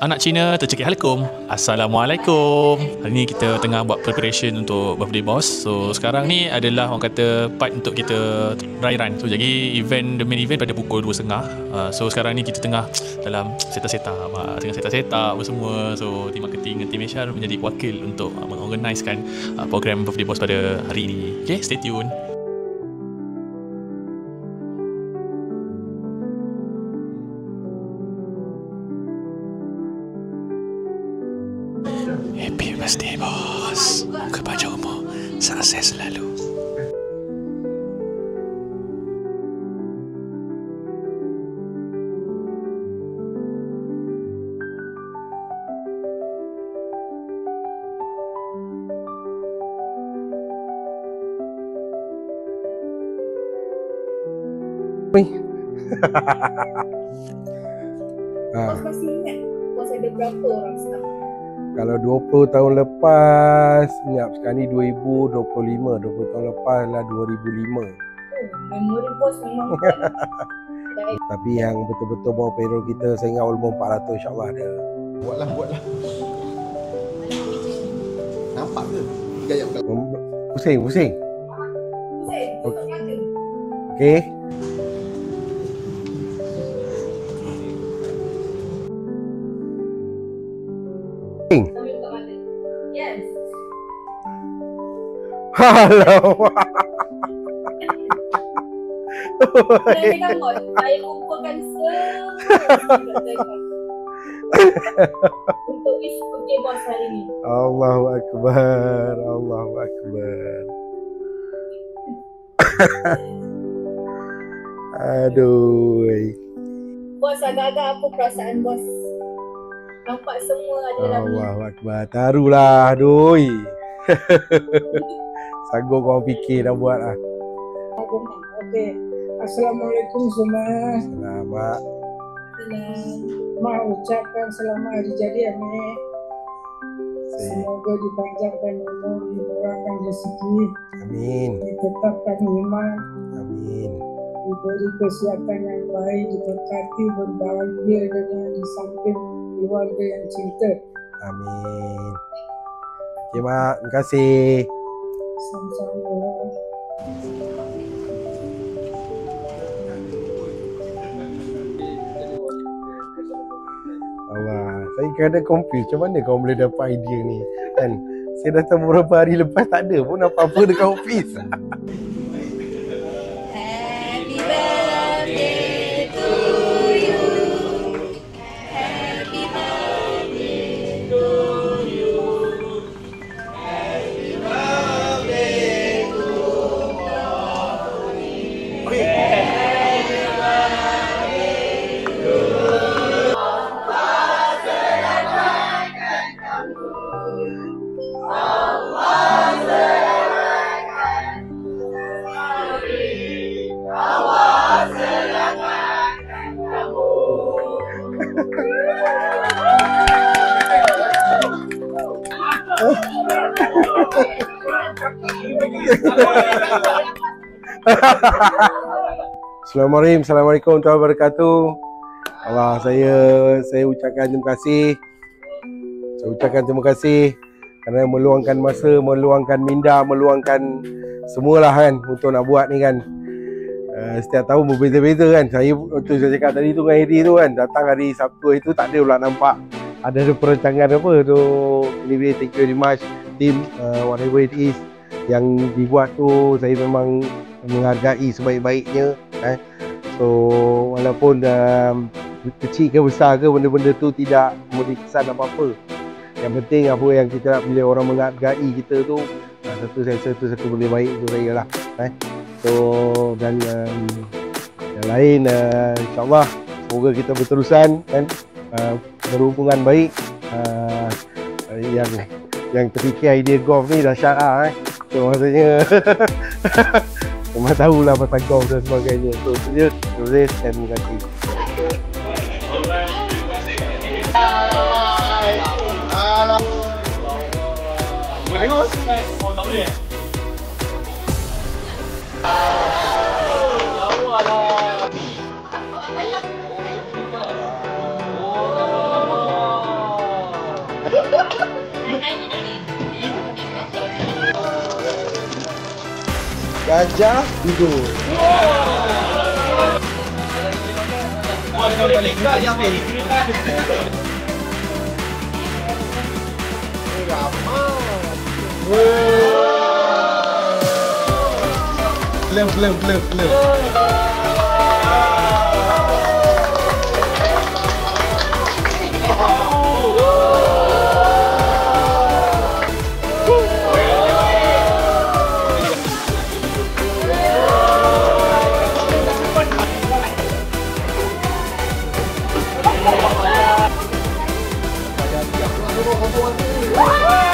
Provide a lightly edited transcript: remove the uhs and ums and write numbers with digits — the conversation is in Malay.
Anak Cina tercekik halakum. Assalamualaikum. Hari ni kita tengah buat preparation untuk birthday boss. So sekarang ni adalah orang kata part untuk kita dry run. So jadi the main event pada pukul 2.30. So sekarang ni kita tengah dalam setup tengah setup apa semua. So team marketing dan team HR menjadi wakil untuk mengorganiskan program birthday boss pada hari ini. Okay, stay tune. Happy birthday bos. Muka panjang umur, sukses selalu. Bos masih ingat bos ada berapa orang staff? Kalau 20 tahun lepas, ingat sekarang ni 2025, 20 tahun lepas lah 2005. Memori bos memang Tapi yang betul-betul bawa payroll kita, saya ingat walaupun 400 insyaAllah ada. Buatlah. Nampak ke? Gaya Pusing. Pusing, Okey. sambil buka mata. Yes. Halo. Nanti kan bos, saya kumpulkan semua untuk wish birthday bos hari ni. Allahu Akbar. Allahu Akbar. Aduh. Bos, agak-agak apa perasaan bos? Nampak semua ada dalam ni. Allahu Akbar. Taruhlah, doi. Sanggup kau fikir dah buat lah. Okey. Assalamualaikum semua. Selamat. Mak ucapkan selamat hari jadi Amir. Semoga dipanjangkan umur, dimurahkan rezeki, Amin. ditetapkan iman, Amin. diberi kesihatan yang baik, diberkati berbahagia dengan di samping keluarga yang cinta. Amin. Okey, Mak. Terima kasih. Sama-sama. Allah, saya kadang confused macam mana kau boleh dapat idea ni kan. Saya datang beberapa hari lepas tak ada pun apa-apa dekat office. Happy birthday to you. Happy birthday to you. Happy birthday to Assalamualaikum warahmatullahi wabarakatuh. Allah, saya ucapkan terima kasih. Saya ucapkan terima kasih kerana meluangkan masa, meluangkan minda, meluangkan semualah kan untuk nak buat ni kan. Setiap tahun berbeza-beza kan. Saya cakap tadi tu dengan Edi tu kan, datang hari Sabtu itu tak ada pula nampak ada perancangan apa tu. Anyway, thank you very much team, whatever it is yang dibuat tu saya memang menghargai sebaik-baiknya. So walaupun kecil ke besar ke benda-benda tu tidak memberi kesan apa-apa. Yang penting apa yang kita nak bila orang menghargai kita tu, satu saya rasa tu satu benda baik untuk saya lah. So dan yang lain insyaAllah semoga kita berterusan kan, berhubungan baik. Yang terfikir idea golf ni dahsyat lah. So maksudnya memang tahulah pasal golf dan sebagainya. So terima kasih dan terima kasih. Gajah tidur. Film. Wah!